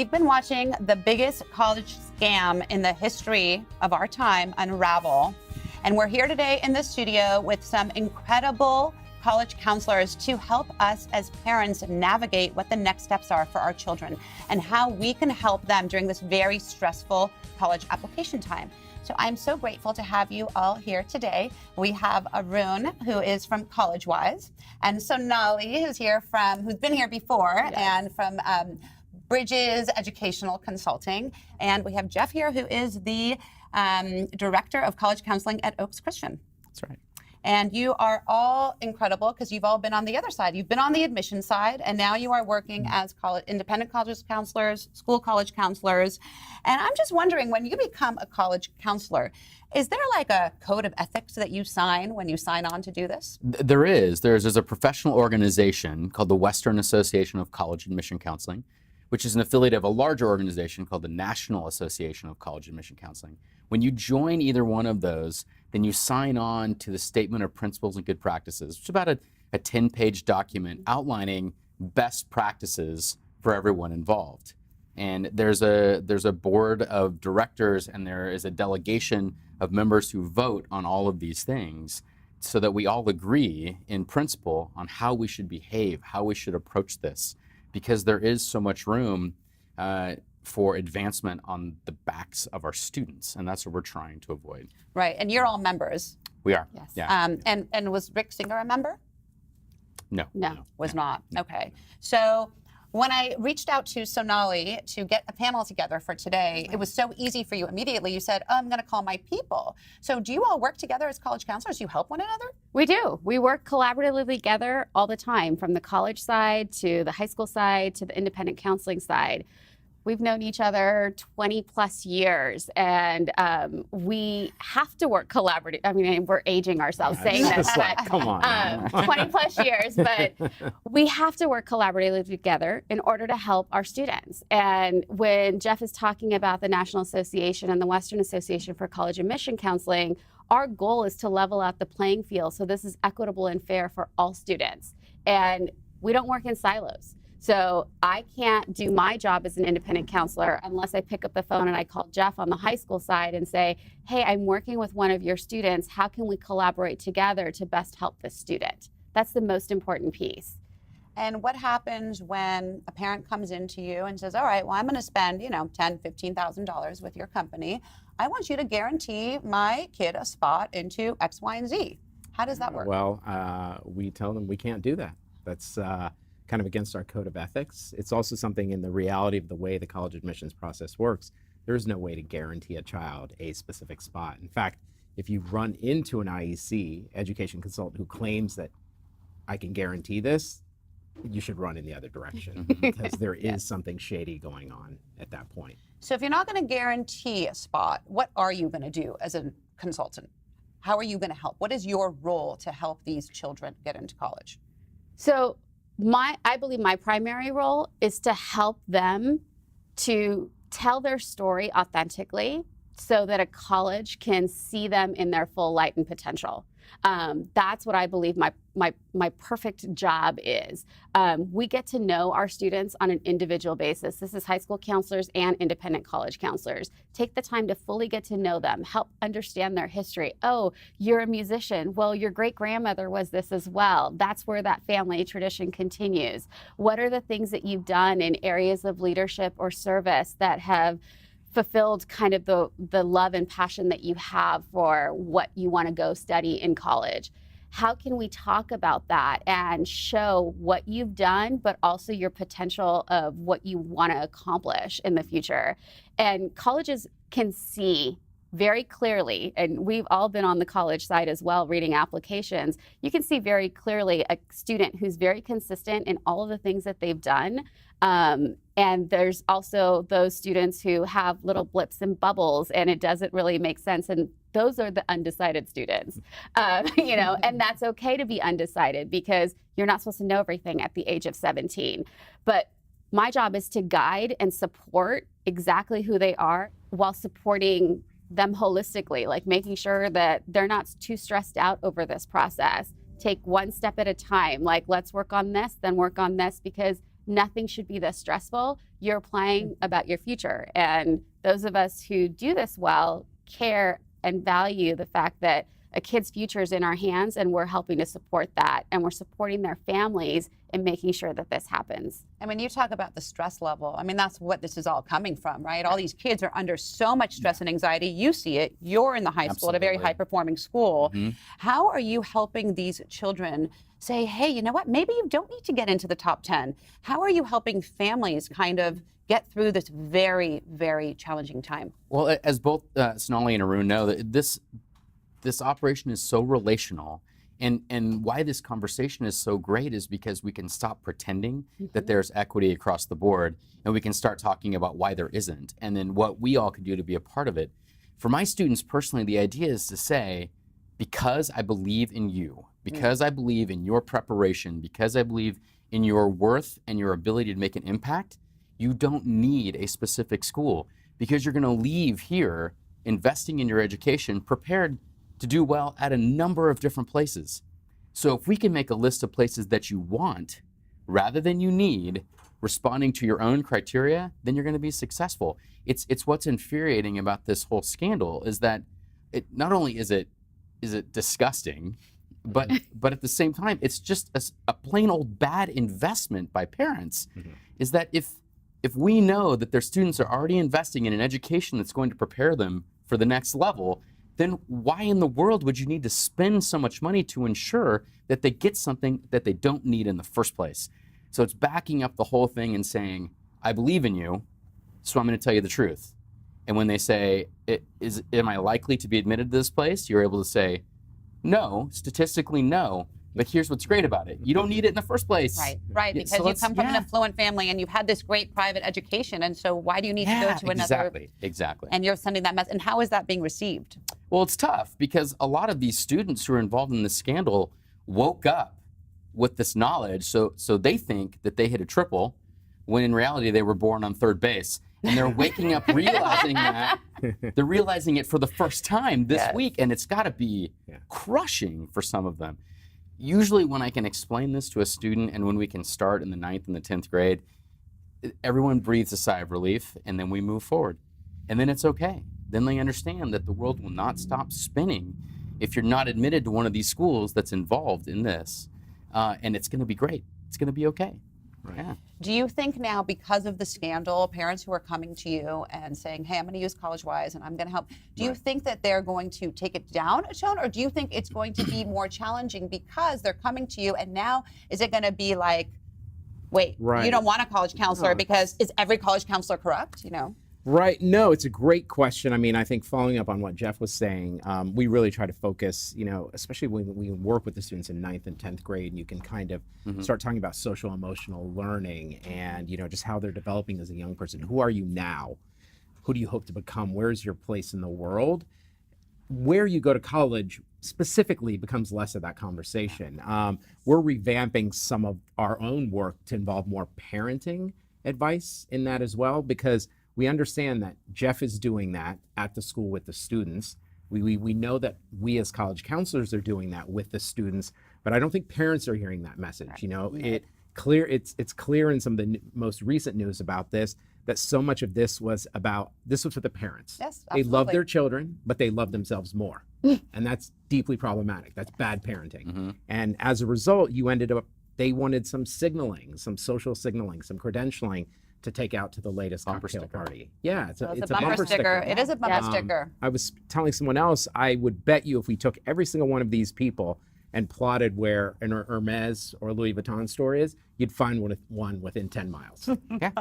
We've been watching the biggest college scam in the history of our time unravel. And we're here today in the studio with some incredible college counselors to help us as parents navigate what the next steps are for our children and how we can help them during this very stressful college application time. So I'm so grateful to have you all here today. We have Arun, who is from CollegeWise, and Sonali, who's been here before, yes, and from Bridges Educational Consulting. And we have Jeff here, who is the Director of College Counseling at Oaks Christian. That's right. And you are all incredible because you've all been on the other side. You've been on the admission side, and now you are working as independent college counselors, school college counselors. And I'm just wondering, when you become a college counselor, is there like a code of ethics that you sign when you sign on to do this? There is. There's a professional organization called the Western Association of College Admission Counseling, which is an affiliate of a larger organization called the National Association of College Admission Counseling. When you join either one of those, then you sign on to the Statement of Principles and Good Practices, which is about a 10-page document outlining best practices for everyone involved. And there's a board of directors, and there is a delegation of members who vote on all of these things so that we all agree in principle on how we should behave, how we should approach this, because there is so much room for advancement on the backs of our students, and that's what we're trying to avoid. Right, and you're all members. We are. Yes. Yeah. And was Rick Singer a member? No. Was not. Okay. So when I reached out to Sonali to get a panel together for today, it was so easy for you. Immediately you said, oh, I'm going to call my people. So do you all work together as college counselors? Do you help one another? We do. We work collaboratively together all the time, from the college side to the high school side to the independent counseling side. We've known each other 20 plus years, and we have to work collaboratively. I mean, we're aging ourselves saying this, like, come on. 20 plus years, but we have to work collaboratively together in order to help our students. And when Jeff is talking about the National Association and the Western Association for College Admission Counseling, our goal is to level out the playing field so this is equitable and fair for all students. And we don't work in silos. So I can't do my job as an independent counselor unless I pick up the phone and I call Jeff on the high school side and say, hey, I'm working with one of your students. How can we collaborate together to best help this student? That's the most important piece. And what happens when a parent comes into you and says, all right, well, I'm going to spend, $10,000, $15,000 with your company. I want you to guarantee my kid a spot into X, Y, and Z. How does that work? Well, we tell them we can't do that. That's kind of against our code of ethics. It's also something in the reality of the way the college admissions process works. There is no way to guarantee a child a specific spot. In fact, if you run into an IEC, education consultant, who claims that I can guarantee this, you should run in the other direction because there is something shady going on at that point. So if you're not going to guarantee a spot, what are you going to do as a consultant? How are you going to help? What is your role to help these children get into college? So I believe my primary role is to help them to tell their story authentically so that a college can see them in their full light and potential. That's what I believe my perfect job is. We get to know our students on an individual basis. This is high school counselors and independent college counselors. Take the time to fully get to know them, help understand their history. Oh, you're a musician. Well, your great-grandmother was this as well. That's where that family tradition continues. What are the things that you've done in areas of leadership or service that have fulfilled kind of the love and passion that you have for what you want to go study in college? How can we talk about that and show what you've done, but also your potential of what you want to accomplish in the future? And colleges can see very clearly, and we've all been on the college side as well, reading applications, you can see very clearly a student who's very consistent in all of the things that they've done. And there's also those students who have little blips and bubbles, and it doesn't really make sense. And those are the undecided students, and that's okay to be undecided because you're not supposed to know everything at the age of 17. But my job is to guide and support exactly who they are while supporting them holistically, like making sure that they're not too stressed out over this process. Take one step at a time, like let's work on this, then work on this, because nothing should be this stressful. You're applying about your future. And those of us who do this well care and value the fact that a kid's future is in our hands, and we're helping to support that, and we're supporting their families in making sure that this happens. And when you talk about the stress level, I mean, that's what this is all coming from, right? All these kids are under so much stress and anxiety. You see it. You're in the high school at a very Absolutely. high-performing school. Mhm. How are you helping these children say, hey, you know what? Maybe you don't need to get into the top 10. How are you helping families kind of get through this very, very challenging time? Well, as both Sonali and Arun know, that this operation is so relational. And why this conversation is so great is because we can stop pretending that there's equity across the board, and we can start talking about why there isn't, and then what we all can do to be a part of it. For my students personally, the idea is to say, because I believe in you, because I believe in your preparation, because I believe in your worth and your ability to make an impact, you don't need a specific school, because you're going to leave here investing in your education prepared to do well at a number of different places. So if we can make a list of places that you want rather than you need, responding to your own criteria, then you're going to be successful. It's what's infuriating about this whole scandal is that it not only is it disgusting, but at the same time, it's just a plain old bad investment by parents. Is that if we know that their students are already investing in an education that's going to prepare them for the next level, then why in the world would you need to spend so much money to ensure that they get something that they don't need in the first place? So it's backing up the whole thing and saying, I believe in you, so I'm going to tell you the truth. And when they say, am I likely to be admitted to this place? You're able to say, no, statistically no. But here's what's great about it. You don't need it in the first place. Right, Yeah, because so you come from an yeah. affluent family and you've had this great private education, and so why do you need to go to another? Exactly. And you're sending that message. And how is that being received? Well, it's tough because a lot of these students who are involved in this scandal woke up with this knowledge, so they think that they hit a triple, when in reality they were born on third base. And they're waking up realizing that. They're realizing it for the first time this week, and it's got to be crushing for some of them. Usually when I can explain this to a student and when we can start in the 9th and the 10th grade, everyone breathes a sigh of relief, and then we move forward. And then it's okay. Then they understand that the world will not stop spinning if you're not admitted to one of these schools that's involved in this. And it's going to be great. It's going to be okay. Right. Yeah. Do you think now, because of the scandal, parents who are coming to you and saying, hey, I'm going to use CollegeWise and I'm going to help, do you think that they're going to take it down a tone, or do you think it's going to be more challenging because they're coming to you, and now is it going to be like, wait, you don't want a college counselor because is every college counselor corrupt, you know? Right. No, it's a great question. I mean, I think following up on what Jeff was saying, we really try to focus, you know, especially when we work with the students in 9th and 10th grade, and you can kind of start talking about social emotional learning and, you know, just how they're developing as a young person. Who are you now? Who do you hope to become? Where's your place in the world? Where you go to college specifically becomes less of that conversation. We're revamping some of our own work to involve more parenting advice in that as well, because we understand that Jeff is doing that at the school with the students. We know that we as college counselors are doing that with the students, but I don't think parents are hearing that message. You know, it's clear in some of the most recent news about this that so much of this was for the parents. Yes, they love absolutely. their children, but they love themselves more, and that's deeply problematic. That's bad parenting, and as a result, they wanted some signaling, some social signaling, some credentialing to take out to the latest cocktail party. Yeah, it's a bumper sticker. It is a bumper sticker. I was telling someone else, I would bet you if we took every single one of these people and plotted where an Hermes or Louis Vuitton store is, you'd find one within 10 miles.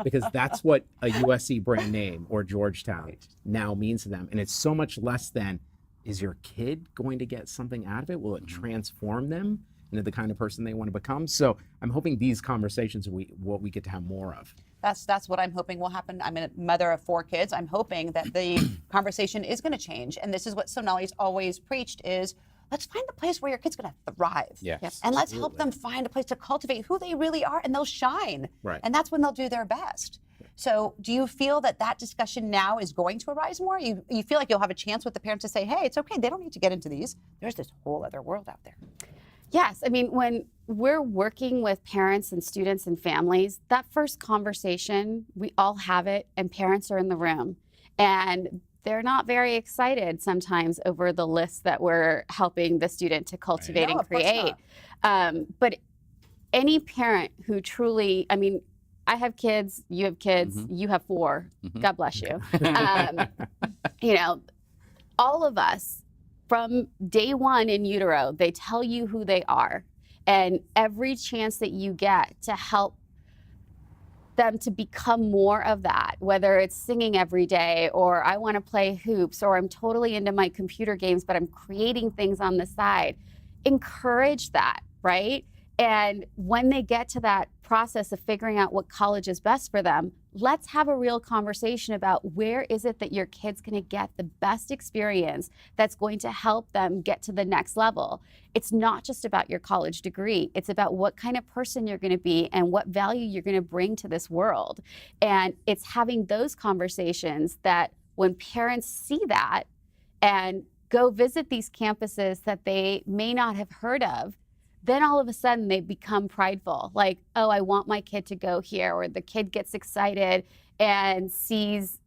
Because that's what a USC brand name or Georgetown now means to them. And it's so much less than, is your kid going to get something out of it? Will it transform them into the kind of person they want to become? So I'm hoping these conversations are what we get to have more of. That's what I'm hoping will happen. I'm a mother of 4 kids. I'm hoping that the conversation is going to change. And this is what Sonali's always preached is, let's find the place where your kid's going to thrive. Yes. And let's help them find a place to cultivate who they really are, and they'll shine. Right. And that's when they'll do their best. So do you feel that discussion now is going to arise more? You feel like you'll have a chance with the parents to say, hey, it's okay. They don't need to get into these. There's this whole other world out there. Yes, I mean, when we're working with parents and students and families, that first conversation, we all have it, and parents are in the room. And they're not very excited sometimes over the list that we're helping the student to cultivate No, and of course create. But any parent who truly, I mean, I have kids, you have kids, you have 4. God bless you. You know, all of us from day one in utero, they tell you who they are. And every chance that you get to help them to become more of that, whether it's singing every day, or I want to play hoops, or I'm totally into my computer games, but I'm creating things on the side, encourage that, right? And when they get to that process of figuring out what college is best for them, let's have a real conversation about where is it that your kid's going to get the best experience that's going to help them get to the next level. It's not just about your college degree. It's about what kind of person you're going to be and what value you're going to bring to this world. And it's having those conversations that when parents see that and go visit these campuses that they may not have heard of, then all of a sudden they become prideful. Like, oh, I want my kid to go here, or the kid gets excited and sees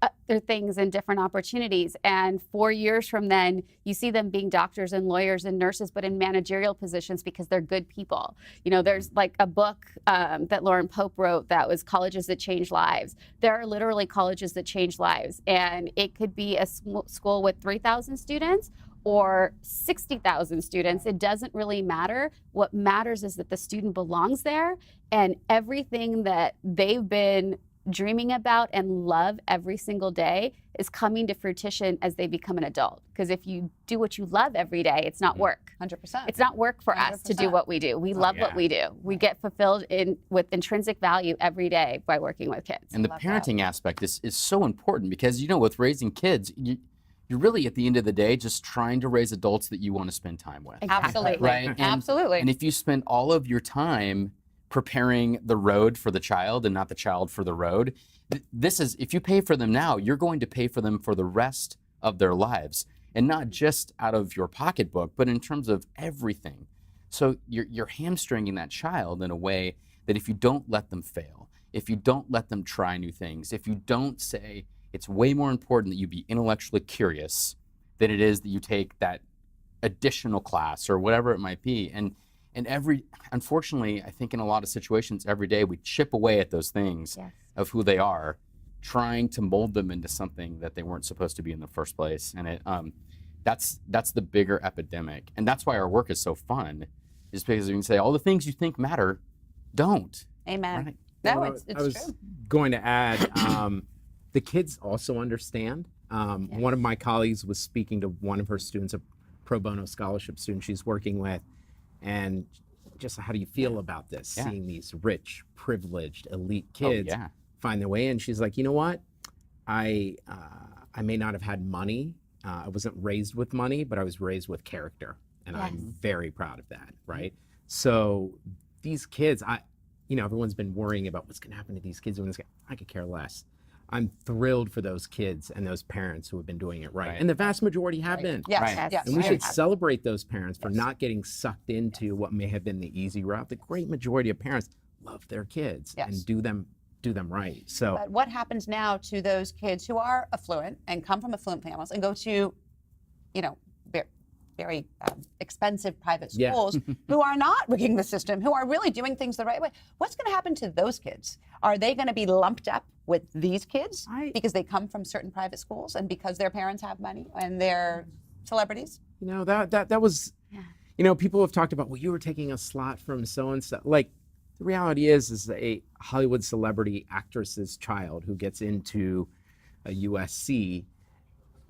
other things and different opportunities. And 4 years from then, you see them being doctors and lawyers and nurses, but in managerial positions because they're good people. You know, there's like a book that Lauren Pope wrote that was Colleges That Change Lives. There are literally colleges that change lives. And it could be a school with 3,000 students or 60,000 students. It doesn't really matter. What matters is that the student belongs there, and everything that they've been dreaming about and love every single day is coming to fruition as they become an adult. Because if you do what you love every day, it's not work. 100%. It's not work for us to do 100%. what we do. We love what we do. We get fulfilled with intrinsic value every day by working with kids. And the Love parenting aspect is so important because, you know, with raising kids, you're really at the end of the day just trying to raise adults that you want to spend time with. Absolutely. Right? And- Absolutely. And if you spend all of your time preparing the road for the child and not the child for the road, this is, if you pay for them now, you're going to pay for them for the rest of their lives. And not just out of your pocketbook, but in terms of everything. So you're hamstringing that child in a way that if you don't let them fail, if you don't let them try new things, if you don't say, it's way more important that you be intellectually curious than it is that you take that additional class or whatever it might be. And unfortunately, I think in a lot of situations every day we chip away at those things of who they are, trying to mold them into something that they weren't supposed to be in the first place. And that's the bigger epidemic. And that's why our work is so fun, is because you can say all the things you think matter don't. Amen. Right? No, Well, it's I was true. going to add, the kids also understand. One of my colleagues was speaking to one of her students, a pro bono scholarship student she's working with, and just how do you feel about this? Seeing these rich, privileged, elite kids find their way in. She's like, you know what? I may not have had money. I wasn't raised with money, but I was raised with character, and I'm very proud of that. Right. So these kids, everyone's been worrying about what's going to happen to these kids when this. I could care less. I'm thrilled for those kids and those parents who have been doing it right. And the vast majority have been. Yes, Right. yes. And we should Yes. celebrate those parents for not getting sucked into what may have been the easy route. The great majority of parents love their kids and do them right. So But what happens now to those kids who are affluent and come from affluent families and go to, very expensive private schools who are not rigging the system, who are really doing things the right way? What's going to happen to those kids? Are they going to be lumped up with these kids because they come from certain private schools and because their parents have money and they're celebrities? that was, people have talked about, well, you were taking a slot from so-and-so. Like, the reality is a Hollywood celebrity actress's child who gets into a USC,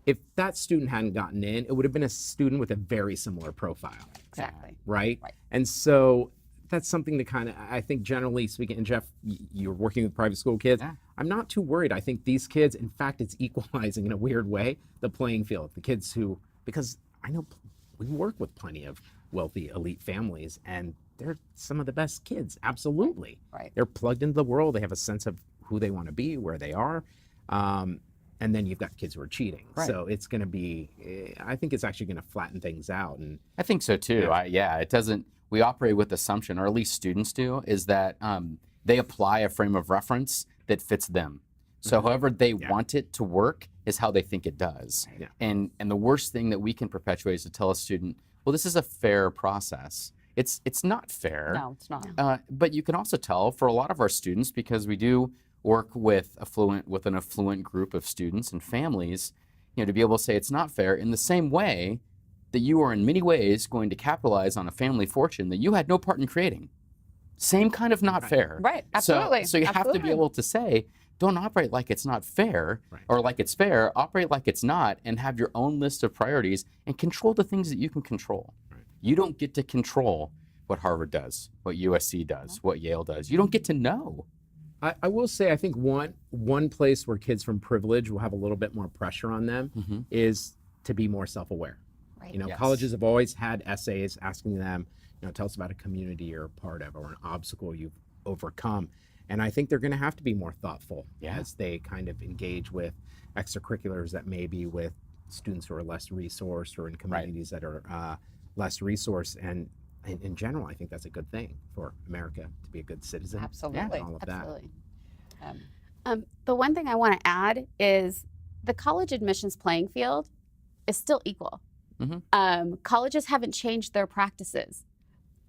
if that student hadn't gotten in, it would have been a student with a very similar profile. Exactly. Right? And so that's something to kind of, I think generally speaking, and Jeff, you're working with private school kids. I'm not too worried. I think these kids, in fact, it's equalizing in a weird way, the playing field. The kids because I know we work with plenty of wealthy elite families, and they're some of the best kids, absolutely. Right. They're plugged into the world. They have a sense of who they want to be, where they are. And then you've got kids who are cheating. Right. So it's going to be, I think it's actually going to flatten things out. And I think so too. It doesn't, we operate with the assumption, or at least students do, is that they apply a frame of reference that fits them. So however they want it to work is how they think it does. Yeah. And the worst thing that we can perpetuate is to tell a student, well, this is a fair process. It's not fair. No, it's not. But you can also tell for a lot of our students, because we do work with an affluent group of students and families, to be able to say it's not fair in the same way that you are in many ways going to capitalize on a family fortune that you had no part in creating. Same kind of not fair. Right, absolutely. So you have to be Absolutely. able to say, don't operate like it's not fair or like it's fair, operate like it's not, and have your own list of priorities and control the things that you can control. You don't get to control what Harvard does, what USC does, what Yale does. You don't get to know. I will say, I think one place where kids from privilege will have a little bit more pressure on them is to be more self-aware. Right. Yes. Colleges have always had essays asking them, tell us about a community you're a part of or an obstacle you've overcome. And I think they're going to have to be more thoughtful as they kind of engage with extracurriculars that may be with students who are less resourced or in communities that are less resourced. And in general, I think that's a good thing for America to be a good citizen. Absolutely. And all of that. Absolutely. Um, The one thing I want to add is the college admissions playing field is still equal. Colleges haven't changed their practices.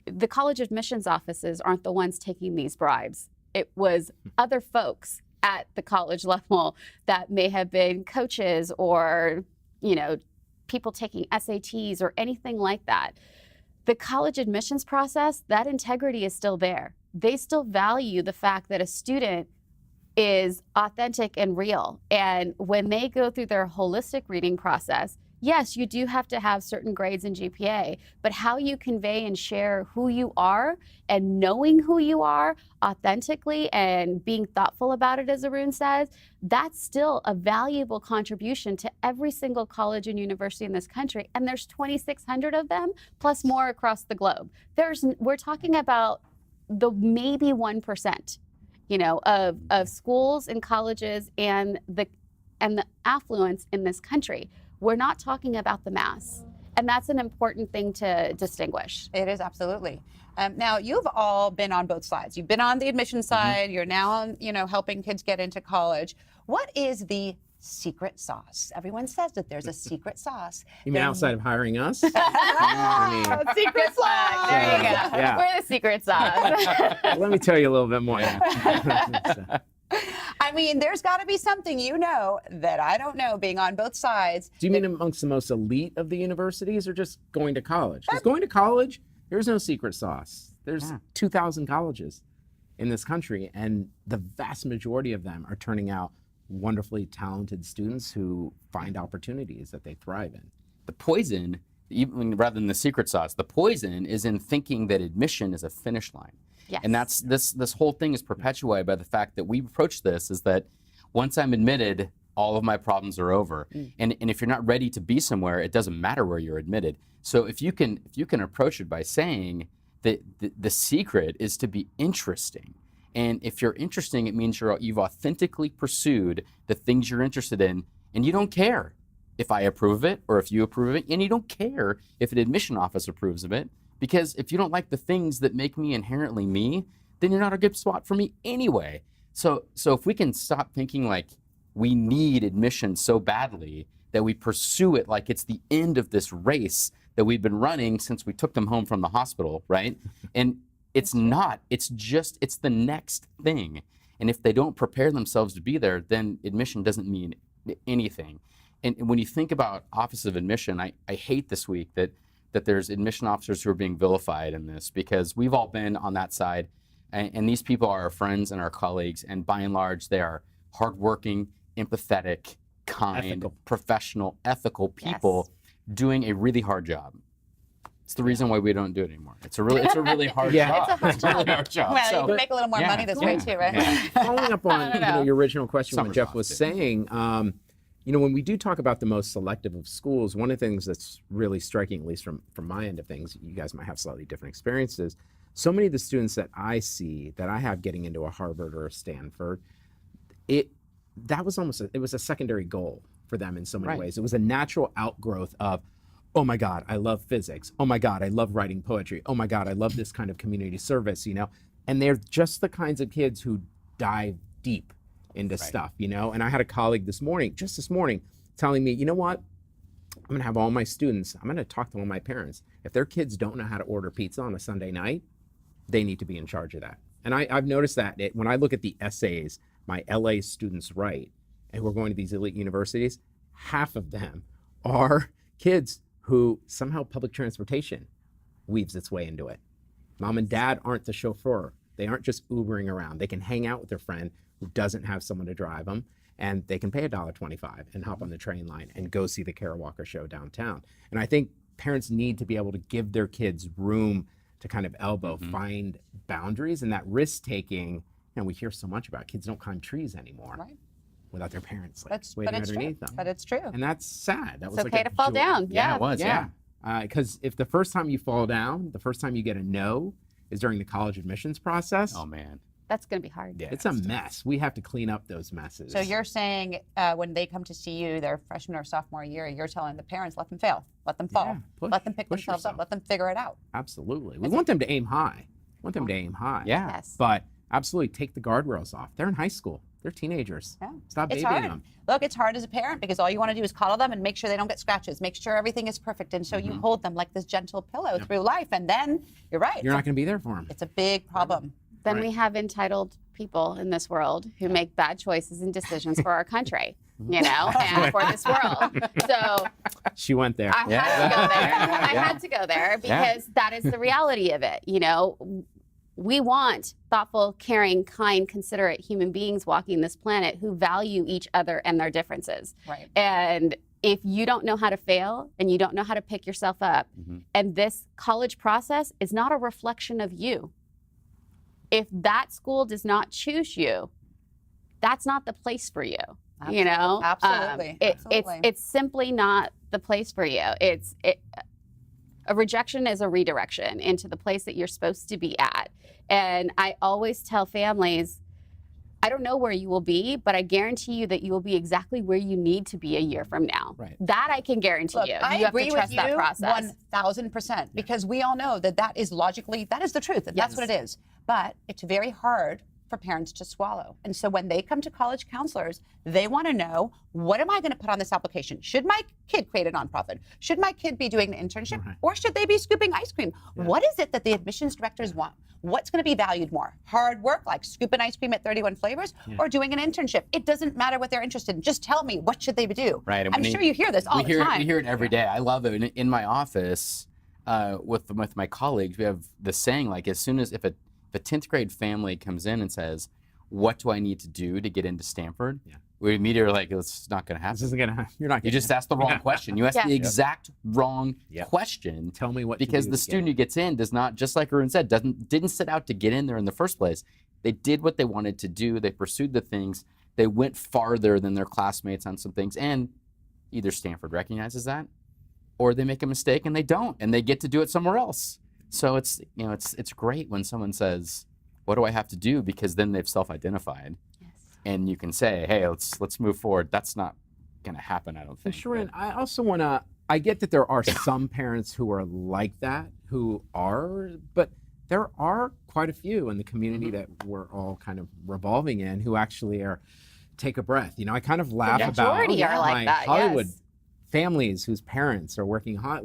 The college admissions offices aren't the ones taking these bribes. It was other folks at the college level that may have been coaches or, people taking SATs or anything like that. The college admissions process, that integrity is still there. They still value the fact that a student is authentic and real. And when they go through their holistic reading process, yes, you do have to have certain grades in GPA, but how you convey and share who you are and knowing who you are authentically and being thoughtful about it, as Arun says, that's still a valuable contribution to every single college and university in this country. And there's 2,600 of them, plus more across the globe. We're talking about the maybe 1%, of schools and colleges and the affluence in this country. We're not talking about the mass. And that's an important thing to distinguish. It is, absolutely. Now, you've all been on both sides. You've been on the admission side. You're now on, helping kids get into college. What is the secret sauce? Everyone says that there's a secret sauce. You mean outside of hiring us? Secret sauce. There you go. Yeah. We're the secret sauce. Let me tell you a little bit more. I mean, there's got to be something that I don't know, being on both sides. Do you mean amongst the most elite of the universities or just going to college? Because going to college, there's no secret sauce. There's 2,000 colleges in this country, and the vast majority of them are turning out wonderfully talented students who find opportunities that they thrive in. The poison, even rather than the secret sauce, the poison is in thinking that admission is a finish line. Yes. And that's this whole thing is perpetuated by the fact that we approach this is that once I'm admitted, all of my problems are over. And if you're not ready to be somewhere, it doesn't matter where you're admitted. So if you can approach it by saying that the secret is to be interesting. And if you're interesting, it means you've authentically pursued the things you're interested in, and you don't care if I approve of it or if you approve of it, and you don't care if an admission office approves of it, because if you don't like the things that make me inherently me, then you're not a good spot for me anyway. So if we can stop thinking like we need admission so badly that we pursue it like it's the end of this race that we've been running since we took them home from the hospital, right? And it's not. It's the next thing. And if they don't prepare themselves to be there, then admission doesn't mean anything. And when you think about Office of Admission, I hate this week that there's admission officers who are being vilified in this, because we've all been on that side. And these people are our friends and our colleagues. And by and large, they are hardworking, empathetic, kind, professional, ethical people doing a really hard job. It's the reason why we don't do it anymore. It's a really hard job. It's a hard job. Well, So- you can make a little more money this way too, right? Following up on your original question, what Summer's Jeff off, was too. saying, when we do talk about the most selective of schools, one of the things that's really striking, at least from my end of things, you guys might have slightly different experiences. So many of the students that I see that I have getting into a Harvard or a Stanford, it was a secondary goal for them in so many ways. It was a natural outgrowth of, oh my God, I love physics. Oh my God, I love writing poetry. Oh my God, I love this kind of community service, you know? And they're just the kinds of kids who dive deep into stuff, you know? And I had a colleague just this morning, telling me, you know what? I'm gonna have all my students, I'm gonna talk to all my parents. If their kids don't know how to order pizza on a Sunday night, they need to be in charge of that. And I've noticed that when I look at the essays my LA students write, and who are going to these elite universities, half of them are kids who somehow public transportation weaves its way into it. Mom and dad aren't the chauffeur. They aren't just Ubering around. They can hang out with their friend who doesn't have someone to drive them, and they can pay $1.25 and hop on the train line and go see the Kara Walker show downtown. And I think parents need to be able to give their kids room to kind of elbow, find boundaries, and that risk-taking, you know, we hear so much about kids don't climb trees anymore. Right. Without their parents like But waiting it's true. underneath them. But it's true. And that's sad. That It's was okay like to fall down. Yeah, it was. Yeah. Because if the first time you fall down, the first time you get a no is during the college admissions process, Oh man. That's going to be hard. Yeah. it's a mess. We have to clean up those messes. So you're saying when they come to see you their freshman or sophomore year, you're telling the parents, let them fail, let them fall, Yeah, let them pick push themselves yourself. up, let them figure it out. Absolutely. We want them to aim high. Yeah. Yes. But absolutely take the guardrails off. They're in high school. They're teenagers. Yeah. Stop It's babying hard. them. Look, it's hard as a parent because all you want to do is coddle them and make sure they don't get scratches, make sure everything is perfect. And so you hold them like this gentle pillow through life. And then you're right. You're not going to be there for them. It's a big problem. Then Right. we have entitled people in this world who make bad choices and decisions for our country, you know, and for this world. So She went there. I had to go there. I had to go there Yeah. because that is the reality of it. You know, we want thoughtful, caring, kind, considerate human beings walking this planet who value each other and their differences. Right. And if you don't know how to fail and you don't know how to pick yourself up, and this college process is not a reflection of you, if that school does not choose you, that's not the place for you. You know, Absolutely. Absolutely. It's simply not the place for you. A rejection is a redirection into the place that you're supposed to be at. And I always tell families, I don't know where you will be, but I guarantee you that you will be exactly where you need to be a year from now. Right. That I can guarantee Look, you. I You have agree to trust with you that process. 1,000% because we all know that that is logically, that is the truth. And that's what it is. But it's very hard for parents to swallow. And so when they come to college counselors, they want to know, what am I going to put on this application? Should my kid create a nonprofit? Should my kid be doing an internship? Right. Or should they be scooping ice cream? What is it that the admissions directors want? What's going to be valued more? Hard work, like scooping ice cream at 31 flavors, or doing an internship? It doesn't matter what they're interested in. Just tell me, what should they do? Right. And I'm sure you hear this all the time. We hear it every day. I love it. In my office, with my colleagues, we have the saying, like, as soon as if a 10th grade family comes in and says, what do I need to do to get into Stanford? Yeah. We immediately are like, it's not going to This happen. isn't gonna. You're not. You just asked the wrong question. You asked Yeah. the exact wrong Yep. question. Tell me what. to Because do the to get student in. who gets in does not, just like Arun said, didn't set out to get in there in the first place. They did what they wanted to do. They pursued the things. They went farther than their classmates on some things, and either Stanford recognizes that, or they make a mistake and they don't, and they get to do it somewhere else. So it's great when someone says, "What do I have to do?" Because then they've self-identified, and you can say, "Hey, let's move forward." That's not going to happen, I don't And think. Sharon, I also want to. I get that there are some parents who are like that, but there are quite a few in the community that we're all kind of revolving in who actually are take a breath. You know, I kind of laugh about majority are like my that, Hollywood yes. families whose parents are working hard.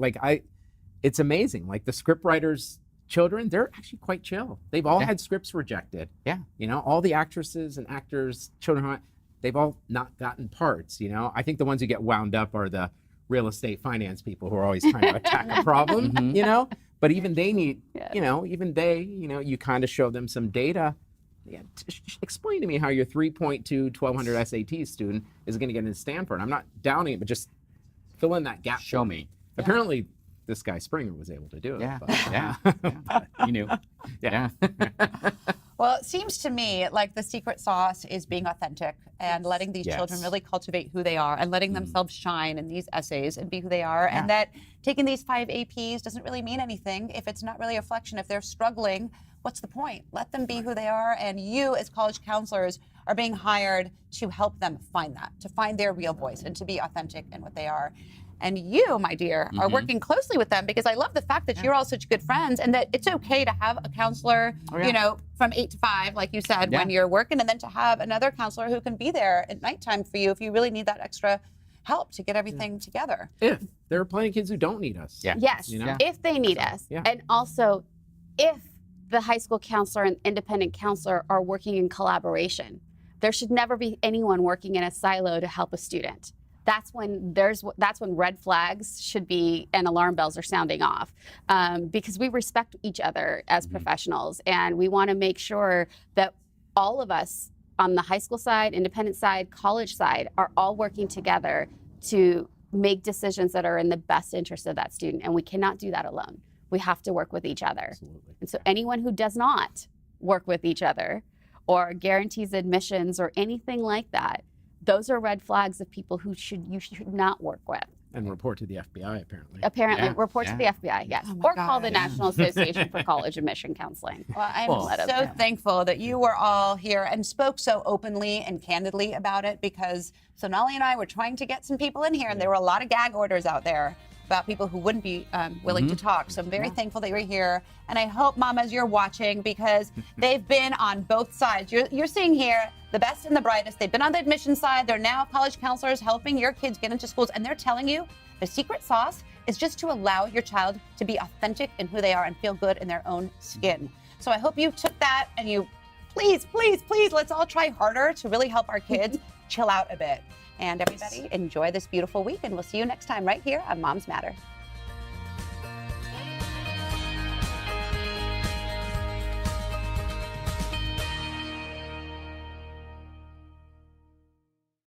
It's amazing. Like the scriptwriters' children, they're actually quite chill. They've all Yeah. had scripts rejected. Yeah. You know, all the actresses and actors' children, they've all not gotten parts. You know, I think the ones who get wound up are the real estate finance people who are always trying to attack a problem. Mhm. You know, but even they need, Yes. you kind of show them some data. Yeah, explain to me how your 3.2 1200 SAT student is going to get into Stanford. I'm not doubting it, but just fill in that gap. Show me. Apparently, this guy Springer was able to do it. Yeah, but- yeah. You knew. Yeah. Well, it seems to me like the secret sauce is being authentic and letting these children Yes. really cultivate who they are and letting themselves shine in these essays and be who they are. And that taking these 5 APs doesn't really mean anything if it's not really a reflection. If they're struggling, what's the point? Let them be who they are. And you, as college counselors, are being hired to help them find that, to find their real voice and to be authentic in what they are. And you, my dear, are working closely with them, because I love the fact that you're all such good friends, and that it's okay to have a counselor, you know, from 8 to 5, like you said, when you're working, and then to have another counselor who can be there at nighttime for you if you really need that extra help to get everything together. If there are plenty of kids who don't need us. Yeah. Yes, You know? if they need us. Yeah. And also, if the high school counselor and independent counselor are working in collaboration, there should never be anyone working in a silo to help a student. That's when red flags should be and alarm bells are sounding off, because we respect each other as professionals, and we want to make sure that all of us on the high school side, independent side, college side are all working together to make decisions that are in the best interest of that student, and we cannot do that alone. We have to work with each other. Absolutely. And so anyone who does not work with each other or guarantees admissions or anything like that, those are red flags of people who you should not work with. And report to the FBI, apparently. Apparently, Yeah, report to the FBI, yes. Oh my or call the gosh. National Association for College Admission Counseling. Well, I'm Well, so thankful that you were all here and spoke so openly and candidly about it, because Sonali and I were trying to get some people in here, and there were a lot of gag orders out there about people who wouldn't be willing to talk. So I'm very thankful that you're here. And I hope, mamas, you're watching, because they've been on both sides. You're seeing here the best and the brightest. They've been on the admission side. They're now college counselors helping your kids get into schools. And they're telling you the secret sauce is just to allow your child to be authentic in who they are and feel good in their own skin. So I hope you took that and you, please, let's all try harder to really help our kids chill out a bit. And everybody, enjoy this beautiful week, and we'll see you next time right here on Moms Matter.